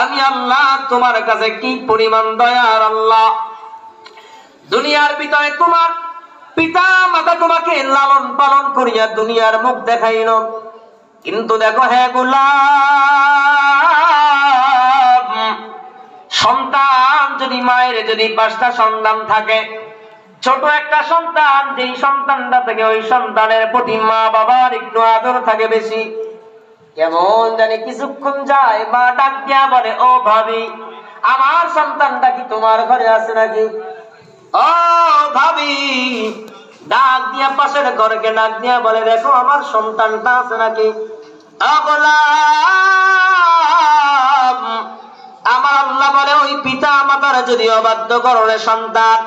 আমি আল্লাহ তোমার কাছে কি পরিমাণ দয়ার আল্লাহ। দুনিয়ার ভিতরে তোমার পিতা মাতা তোমাকে লালন পালন করিয়া দুনিয়ার মুখ দেখাইল, কিন্তু দেখো হে গোলাম, সন্তান যদি মায়ের যদি 5টা সন্তান থাকে, ছোট একটা সন্তান, যেই সন্তানটা থেকে ওই সন্তানের প্রতি মা বাবার একটু আদর থাকে বেশি। কেমন জানি কিছুক্ষণ যায়, মা ডাক দিয়া বলে, ও ভাবি, আমার সন্তানটা কি তোমার ঘরে আছে নাকি? ও ভাবি, ডাক দিয়া পাশের ঘরকে ডাক দিয়া বলে, দেখো আমার সন্তানটা আছে নাকি? আমার আল্লাহ বলে, ওই পিতা মাতার যদি অবাধ্য করলে সন্তান,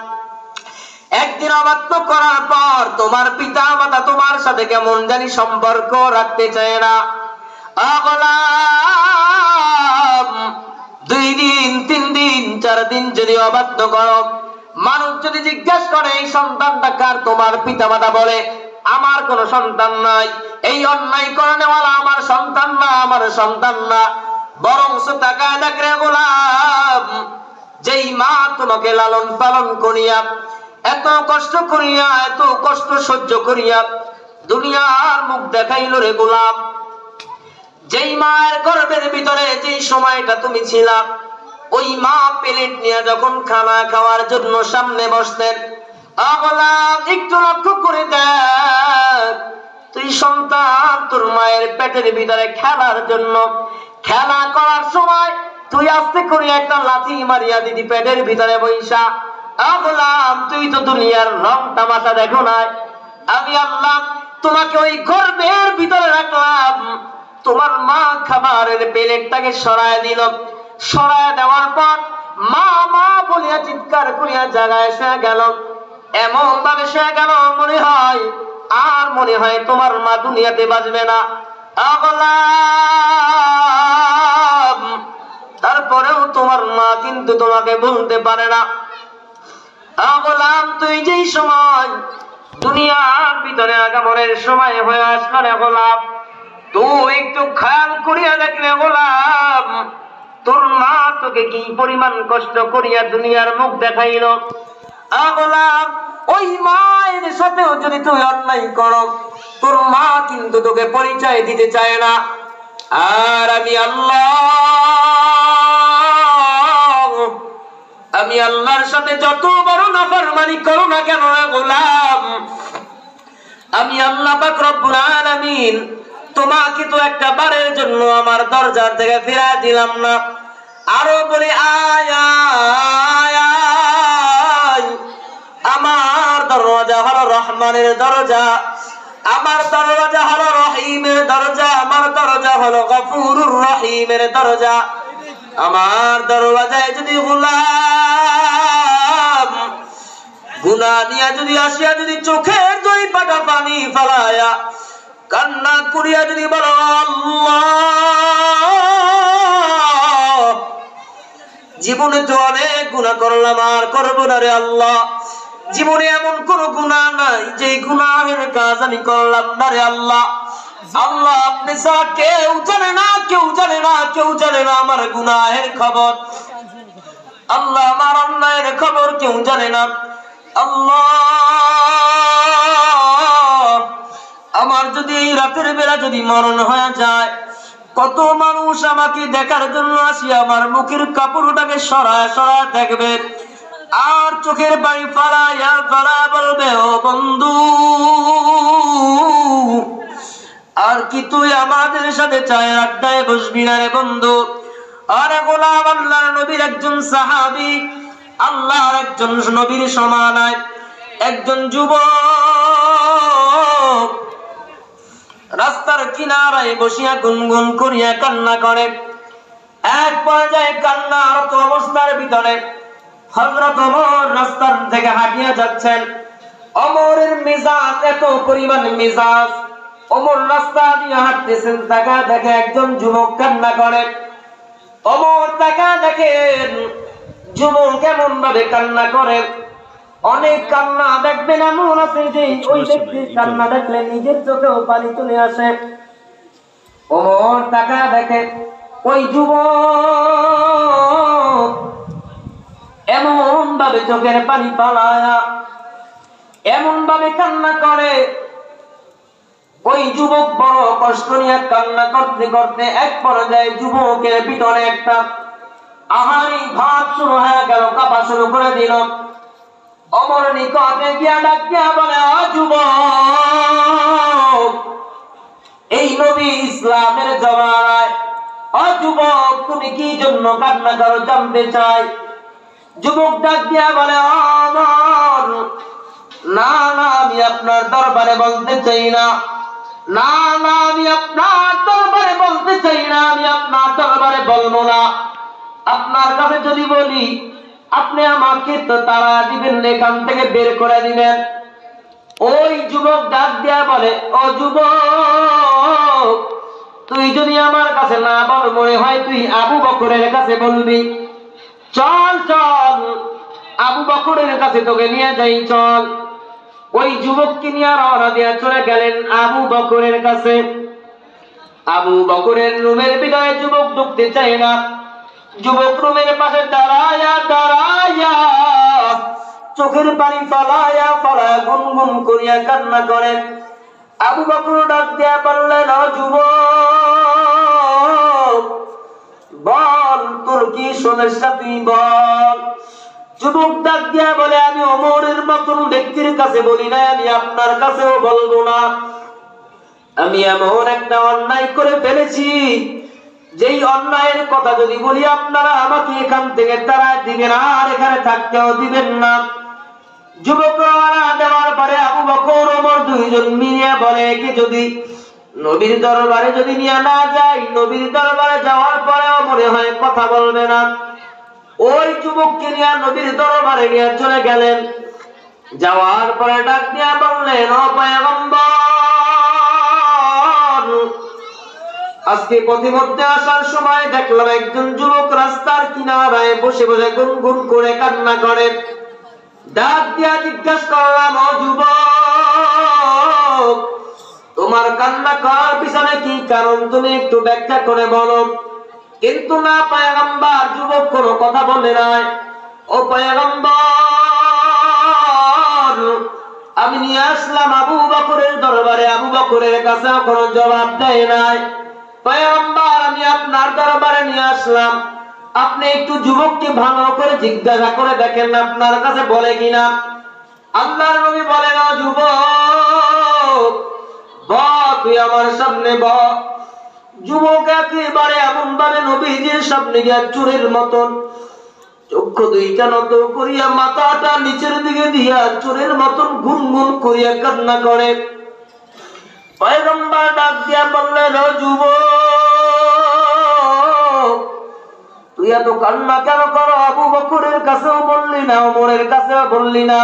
একদিন অবাধ্য করার পর তোমার পিতা মাতা তোমার সাথে কেমন জানি সম্পর্ক রাখতে চায় না। 2 দিন 3 দিন 4 দিন যদি অবাধ্য করো, মানুষ যদি জিজ্ঞাসা করে এই সন্তানটা কার, তোমার পিতা মাতা বলে, আমার কোন সন্তান নাই, এই অন্যায় করনেওয়ালা আমার সন্তান না, আমার সন্তান না। বরং টাকা দেখরে গোলাম, যেই মা তোমাকে লালন পালন করিয়া এত কষ্ট করিয়া এত কষ্ট সহ্য করিয়া দুনিয়ার মুখ দেখাইল রে গোলাম, যেই মায়ের গর্ভের ভিতরে যেই সময়টা তুমি ছিলা, ওই মা প্লেট নিয়ে যখন খানা খাওয়ার জন্য সামনে বসতেন, গোলাম একটু লক্ষ্য করে দেখ, তুই সন্তান তোর মায়ের পেটের ভিতরে খেলার জন্য খেলা করার সময় তুই আস্তে করে একটা লাথি মারিয়া দিদি পেটের ভিতরে বৈশা। গোলাম, তুই তো দুনিয়ার রং তামাশা দেখো নাই, আমি আল্লাহ তোমাকে ওই গর্ভের ভিতরে রাখলাম, তোমার মা খাবারের প্লেটটাকে সরায় দিল, সরায় দেওয়ার পর মা মা বলিয়া চিৎকার করিয়া জায়গায় শুয়ে গেল। এমন ভাবে শুয়ে গেল মনে হয় তোমার মা দুনিয়াতে বাঁচবে না। তারপরেও তোমার মা কিন্তু তোমাকে বলতে পারে না। গোলাম, তুই যেই সময় দুনিয়ার ভিতরে আগমনের সময় হয়ে আসলো রে গোলাম, তুই একটু খেয়াল করিয়া দেখলে গোলাম, তোর মা তোকে কি পরিমাণ কষ্ট করিয়া দুনিয়ার মুখ দেখাইল। গোলাম, ওই মায়ের সাথেও যদি তুই অন্যায় করো, তোর মা কিন্তু তোকে পরিচয় দিতে চায় না। আর আমি আল্লাহর সাথে যত বড় নাফরমানি করো না কেন গোলাম, আমি আল্লাহ পাক রব্বুল আলামিন তোমাকে তো একটা বারের জন্য আমার দরজা থেকে ফিরা দিলাম না। আরো বলি আয় আয় আয়, আমার দরজা হলো রহমানের দরজা, আমার দরজা হলো রহিমের দরজা, আমার দরজা হলো গফুরুর রহিমের দরজা। আমার দরওয়াজায় যদি গোলাম গুনাহ নিয়ে যদি আসিয়া যদি চোখের 2 পাটা পানি ফেলায়া কান্না করিয়া যদি বলো আল্লাহ, জীবনে তো অনেক গুনাহ করলাম, আর করবো না রে আল্লাহ, জীবনে এমন কোন গুনাহ নাই যে গুনাহের কাজ আমি করলাম না রে আল্লাহ। আল্লাহ, আপনি ছাড়া কেউ জানে না, কেউ জানে না, কেউ জানে না আমার গুনাহের খবর। আল্লাহ, আমার অন্যায়ের খবর কেউ জানে না। আল্লাহ, আমার যদি এই রাতের বেলা যদি মরণ হয়ে যায়, কত মানুষ আমাকে দেখার জন্য আসি আমার মুখের কাপড়টাকে সরায় সরায় দেখবে, আর চোখের পানি ফালাইয়া ফালা বলবে, ও বন্ধু, আর কি তুই আমাদের সাথে চায় আড্ডায় বসবি না রে বন্ধু? আরে গোলাম, আল্লাহর নবীর একজন সাহাবী, আল্লাহর একজন নবীর সমান একজন যুবক রাস্তার কিনারায় বসিয়া গুনগুন করিয়া কান্না করে। এক পর্যায়ে কান্নারত অবস্থার ভিতরে হযরত ওমর রাস্তার থেকে হাঁটিয়া যাচ্ছেন। ওমরের মেজাজ এত পরিমাণ মেজাজ, ওমর রাস্তা দিয়ে হাঁটতেছেন, তাকা দেখে একজন যুবক কান্না করে। ওমর তাকা দেখেন যুবক কেমন ভাবে কান্না করে। অনেক কান্না দেখবেন এমন আছে যে ওই ব্যক্তির কান্না দেখলে নিজের চোখেও পানি চলে আসে। ওমর তাকা দেখে ওই যুবক ভাবে চোখের পানি পালায়া এমন ভাবে কান্না করে, ওই যুবক বড় কষ্ট নিয়ে কান্না করতে করতে এক পর্যায়ে যুবকের ভিতরে একটা আহারি ভাব শুরু হয়ে গেল, কাঁপা শুরু করে দিল। ওমর নিকটে গিয়া ডাক দিয়া বলে, ও যুবক, এই নবী ইসলামের জমানায়, ও যুবক তুমি কি জন্য কান্না করো জানতে চাই। যুবক ডাক দিয়া বলে, ওমর, না না আমি আপনার দরবারে বলতে চাই না, না না আমি আপনার দরবারে বলতে চাই না, আমি আপনার দরবারে বলবো না। আপনার কাছে যদি বলি আপনি আমাকে তো তারা দিবেন, এখান থেকে বের করে দিবেন। ওই যুবক ডাক দিয়া বলে, ও যুবক, তুই যদি আমার কাছে না বল, মনে হয় তুই আবু বকরের কাছে বলবি। চল চল, আবু বকরের কাছে তোকে নিয়ে যাই, চল। ওই যুবককে নিয়ে রওনা দিয়ে চলে গেলেন আবু বকরের কাছে। আবু বকরের রুমের ভিতরে যুবক ঢুকতে চায় না। যুবক রুমের পাশে দাঁড়ায়া দাঁড়ায়া চোখের পানি ফালায়া ফালায়া গুনগুন করিয়া কান্না করেন। আবু বকর ডাক দিয়া বললেন, ও যুবক, বল তোর কি সমস্যা, তুই বল। যুবক ডাক দিয়া বলে, আমি ওমরের মতন ব্যক্তির কাছে বলি না, আমি আপনার কাছেও বলবো না। আমি এমন একটা অন্যায় করে ফেলেছি, যেই অন্যায়ের কথা যদি বলি আপনারা আমাকে এখান থেকে তাড়ায় দিবেন, আর এখানে থাকতেও দিবেন না। যুবক রওনা দেওয়ার পরে আবু বকর ওমর দুইজন মিলে বলে, কি যদি নবীর দরবারে যদি নিয়ে না যাই, নবীর দরবারে যাওয়ার পরেও মনে হয় কথা বলবে না। ওই যুবককে নিয়ে নবীর দরবারে নিয়ে চলে গেলেন। যাওয়ার পরে ডাক দিয়া বললেন, ও পয়গম্বর, আজকে পথিমধ্যে আসার সময় দেখলাম একজন যুবক রাস্তার কিনারায় বসে বসে গুনগুন করে কান্না করে। ডাক দিয়া জিজ্ঞাসা করলাম, ও যুবক, তোমার কান্না করার পিছনে কি কারণ, তুমি একটু ব্যাখ্যা করে বলো। কিন্তু না পয়গম্বর, যুবক কোনো কথা বলে নাই। ও পয়গম্বর, আমি নিয়ে আসলাম আবু বকরের দরবারে, আবু বকরের কাছে কোনো জবাব দেয় নাই। পয়গম্বর, আমি আপনার দরবারে নিয়ে আসলাম, আপনি একটু যুবককে ভালো করে জিজ্ঞাসা করে দেখেন আপনার কাছে বলে কিনা। আল্লাহর নবী বলেন, ও যুবক, তুই আমার সামনে ব। যুবক একেবারে এমন ভাবে নবীজির সামনে গিয়া চোরের মতন চক্ষু দুইটা নত করিয়া মাথাটা নিচের দিকে দিয়া চোরের মতন গুনগুন করিয়া কান্না করে। পয়গম্বর ডাক দিয়া বললেন, ও যুবক, তুই এত কান্না কেন করো? আবু বকরের কাছেও বললি না, ওমরের কাছেও বললি না,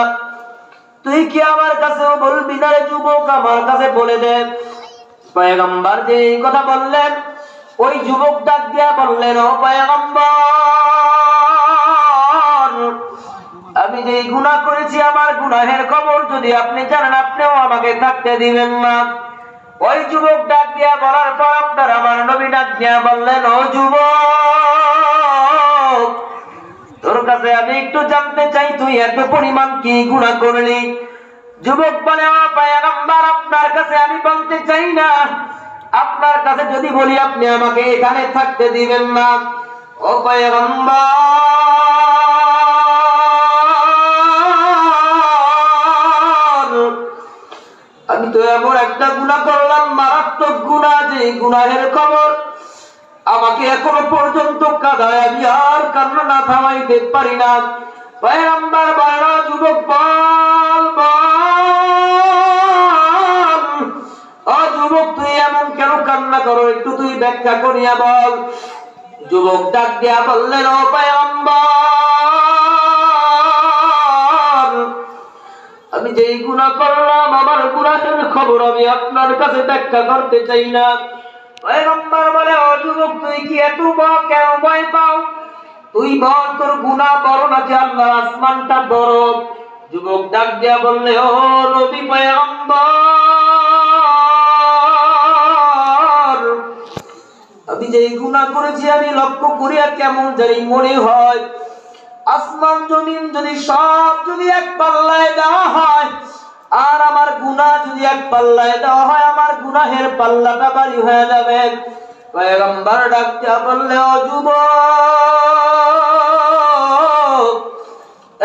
তুই কি আমার কাছেও বলবি না? যুবক আমার কাছে বলে দে। পয়গম্বর যে এই কথা বললেন, ওই যুবক ডাক দিয়া বললেন, ও পয়গম্বর, আমি যে গুনাহ করেছি আমার গুনাহের খবর যদি আপনি জানেন আপনিও আমাকে থাকতে দিবেন না। ওই যুবক ডাক দিয়া বলার পর আপনার আমার নবী ডাক দিয়া বললেন, ও যুবক, তোর কাছে আমি একটু জানতে চাই তুই এত পরিমাণ কি গুনাহ করলি? যুবক বলে, ও পয়গম্বর, আপনার কাছে আমি বলতে চাই না, আপনার কাছে যদি বলি আপনি আমাকে এখানে থাকতে দিবেন না। ও পয়গম্বর, আমি তো এমন একটা গুনাহ করলাম, মারাত্মক গুনাহ, যে গুনাহের খবর আমাকে এখনো পর্যন্ত কাঁদায় আমি আর কান্না না থামাইতে পারি না। পয়গম্বর বলল, যুবক বল, ও যুবক, তুই এমন কেন কান্না করো, একটু তুই ব্যাখ্যা করিয়া বল। যুবক ডাক দিয়া বললেন, ও পয়গম্বর, আমি যেই গুনাহ করলাম আমার গুনাহের খবর আমি আপনার কাছে ব্যাখ্যা করতে চাই না। পয়গম্বর বলে, ও যুবক, তুই কি এত কেন ভয় পাও? তুই বল তোর গুনাহ বড় নাকি আল্লাহর আসমানটা বড়? যুবক ডাক দিয়া বললে, ও নবী পয়গম্বর, আমি যেই গুনাহ করেছি আমি লক্ষ্য করিয়া কেমন জানি মনে হয় আসমান জমিন যদি সব যদি এক পাল্লায় দেওয়া হয়, আর আমার গুনাহ যদি এক পাল্লায় দেওয়া হয়, আমার গুনাহের পাল্লাটা ভারী হয়ে যাবে। পয়গম্বর ডাক দিয়া বললে, ও যুবক,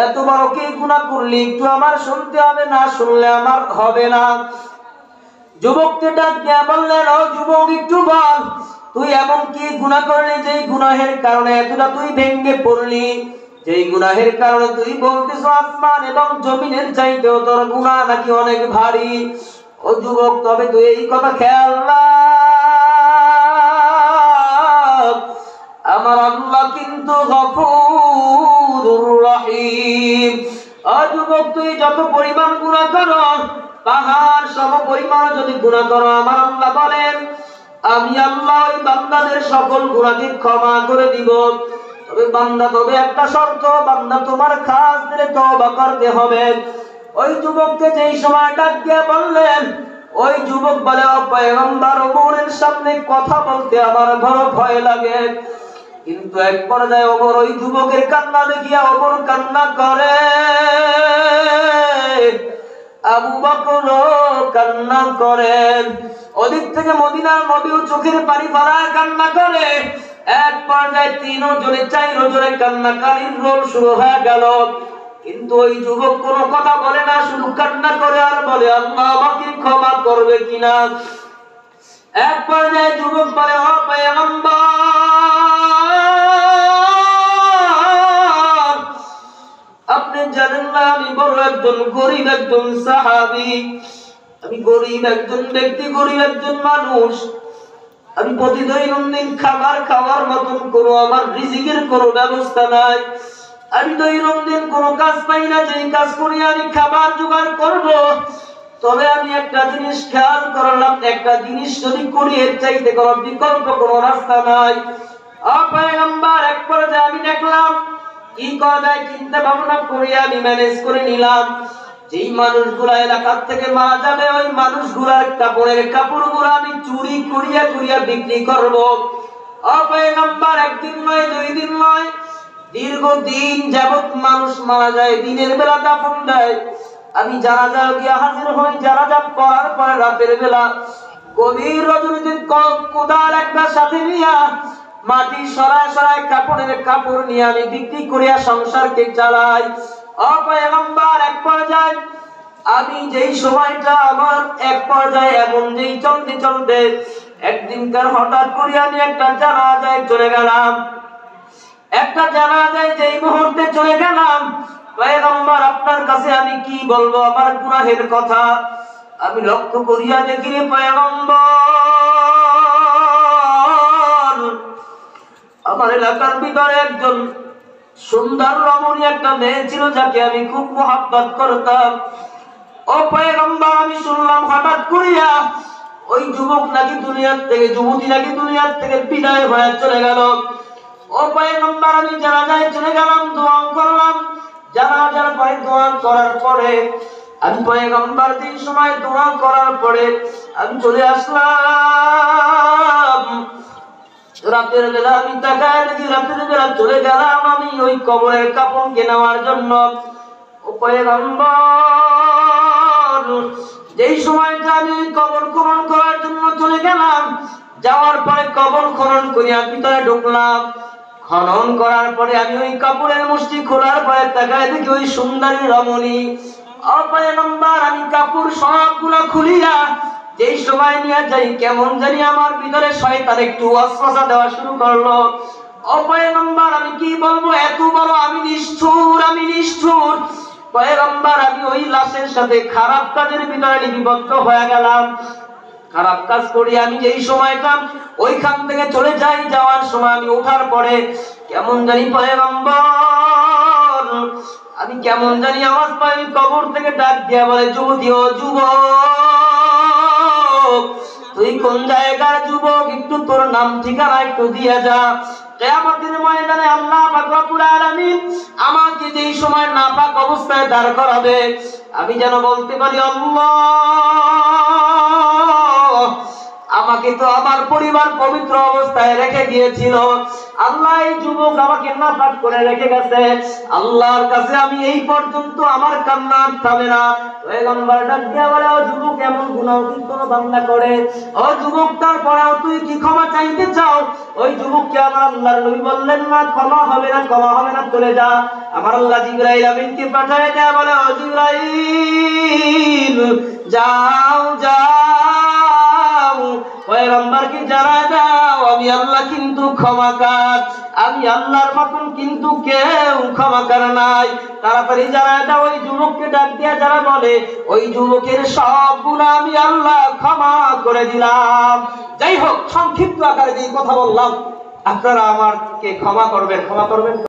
এত বড় কি গুনাহ করলি, একটু আমার শুনতে হবে, না শুনলে আমার হবে না। যুবককে ডাক দিয়া বললেন, ও যুবক, একটু বল, তুই এমন কি গুনাহ করলি যেই গুনাহের কারণে এতটা তুই ভেঙে পড়লি, যেই গুনাহের কারণে তুই বলতেছ আসমান এবং জমিনের চাইতেও তোর গুনাহ নাকি অনেক ভারী। ও যুবক, তবে তুই এই কথা খেয়াল রাখ, আমার আল্লাহ কিন্তু গফুরুর রহিম। ও যুবক, তুই যত পরিমাণ গুনাহ করো, পাহাড় সম পরিমাণ যদি গুনাহ করো, আমার আল্লাহ বলেন আমি আল্লাহ ওই বান্দাদের সকল গুনাহকে ক্ষমা করে দিব। তবে বান্দা, তবে একটা শর্ত, বান্দা তোমার খাস দিলে তওবা করতে হবে। ওই যুবককে যেই সময় ডাক দিয়ে বললেন, ওই যুবক বলে, ও পয়গম্বর, ওমরের সামনে কথা বলতে আমার বড় ভয় লাগে। কিন্তু এক পর্যায়ে ওমর ওই যুবকের কান্না দেখিয়া ওমর কান্না করে, আবু বকর কান্না করেন, ওদিক থেকে মদিনার নবীও চোখের পানি ফেলায় কান্না করে। এক পর্যায়ে 3 জনে 4 জনে কান্নাকারীর রোল শুরু হয়ে গেল। কিন্তু ওই যুবক কোনো কথা বলে না, শুধু কান্না করে আর বলে আল্লাহ আমাকে ক্ষমা করবে কিনা। এক পর্যায়ে যুবক বলে, ও পয়গম্বর, আপনি জানেন না আমি বড় একজন গরিব একজন সাহাবী, আমি গরিব একজন ব্যক্তি, গরিব একজন মানুষ, আমি প্রতিদিন খাবার খাওয়ার মতন কোনো আমার রিজিকের কোনো ব্যবস্থা নাই, আমি দৈনন্দিন কোনো কাজ পাই না যেই কাজ করে আমি খাবার জোগাড় করব। তবে আমি একটা জিনিস খেয়াল করলাম, একটা জিনিস যদি করি এর চাইতে কোনো বিকল্প কোনো রাস্তা নাই। পয়গম্বর, এক পর্যায়ে আমি দেখলাম কি করা যায়, চিন্তা ভাবনা করে আমি ম্যানেজ করে নিলাম, যেই মানুষগুলা এলাকার থেকে মারা যাবে ওই মানুষগুলার কাপড়গুলো আমি চুরি করিয়া করিয়া বিক্রি করব। পয়গম্বর, একদিন নয় 2 দিন নয়, দীর্ঘদিন যাবত মানুষ মারা যায়, দিনের বেলা দাফন দেয়, আমি জানাজা গিয়া হাজির হই, জানাজা পড়ার পরে রাতের বেলা গভীর রজনীতে কোদাল একটা সাথে নিয়া মাটি সরায় সরায় কাপড় নিয়ে আমি বিক্রি করিয়া সংসারকে চালাই। পয়গম্বর, এক পর্যায়ে আমি যেই সময়টা আমার এক পর্যায়ে এমন যেই চলতে চলতে একদিনকার হঠাৎ করে আমি একটা জানাজায় চলে গেলাম, একটা জানাজায় যেই মুহূর্তে চলে গেলাম, পয়গম্বর আপনার কাছে আমি কি বলবো আমার গুনাহের কথা। আমি লক্ষ্য করিয়া দেখি পয়গম্বর, আমার এলাকার ভিতরে একজন সুন্দর রমণী একটা মেয়ে ছিল যাকে আমি খুব মহব্বত করতাম। ও পয়গম্বর, আমি শুনলাম হঠাৎ করিয়া ওই যুবক নাকি দুনিয়ার থেকে, যুবতী নাকি দুনিয়ার থেকে বিদায় হয়ে চলে গেল। ও পয়গম্বর, আমি জানাজায় চলে গেলাম, দোয়া করলাম, জানাজার পরে দোয়া করার পরে আমি পয়গম্বর দিন সময় দোয়া করার পরে আমি চলে আসলাম। রাতের বেলা আমি তাকায় দেখি রাতের বেলা চলে গেলাম আমি ওই কবরের কাপড়কে নেওয়ার জন্য। ও পয়গম্বর, যেই সময়টা আমি কবর খনন করার জন্য চলে গেলাম, যাওয়ার পরে কবর খনন করে ভিতরে ঢুকলাম, খনন করার পরে আমি ওই কাপড়ের মুষ্টি খোলার পরে তাকায় দেখি ওই সুন্দরী রমণী। ও পয়গম্বর, আমি কাপড় সবগুলো খুলিয়া যেই সময় নিয়ে যাই কেমন জানি আমার ভিতরে শয়তান একটু ওয়াসওয়াসা দেওয়া শুরু করলো। ও পয়গম্বর, আমি কি বলবো, এত বড় আমি নিষ্ঠুর পয়গম্বর, আমি ওই লাশের সাথে খারাপ কাজের ভিতরে লিপিবদ্ধ হয়ে গেলাম। খারাপ কাজ করি আমি যেই সময়টা ওইখান থেকে চলে যাই, যাওয়ার সময় আমি ওঠার পরে কেমন জানি পয়গম্বর, আমি কেমন জানি আওয়াজ পাই কবর থেকে ডাক দিয়া বলে, যুবতী, ও যুবক, তুই কোন জায়গার যুবক, একটু তোর নাম ঠিকানা একটু দিয়ে যা। কিয়ামতের ময়দানে আল্লাহ পাক রব্বুল আলামিন আমাকে যেই সময় নাপাক অবস্থায় দাঁড় করাবে, আমি যেন বলতে পারি আল্লাহ আমাকে তো আমার পরিবার পবিত্র অবস্থায় রেখে গিয়েছিল, আল্লাহ এই যুবক আমাকে নাপাক করে রেখে গেছে, আল্লাহর কাছে আমি এই পর্যন্ত আমার কান্না থামে না। পয়গম্বর ডাক দিয়া বলে, ও যুবক, এমন গুনাহ কি কোনো বান্দা করে? ও যুবক, তারপরেও তুই কি ক্ষমা চাইতে চাও? ওই যুবককে আমার আল্লাহর নবী বললেন, না, ক্ষমা হবে না, ক্ষমা হবে না, চলে যা। আমার আল্লাহ জিবরাইল আমিনকে পাঠিয়ে দেয়া বলে, ও জিবরাইল, যাও যাও, পয়গম্বরকে জানায় দাও আমি আল্লাহ কিন্তু ক্ষমাকার, আমি আল্লাহর মতন কিন্তু কেউ ক্ষমাকার নাই। তাড়াতাড়ি জানায় দাও। ওই যুবককে ডাক দিয়া যারা বলে, ওই যুবকের সব গুনাহ আমি আল্লাহ ক্ষমা করে দিলাম। যাই হোক, সংক্ষিপ্ত আকারে যে কথা বললাম, আপনারা আমাকে ক্ষমা করবেন, ক্ষমা করবেন।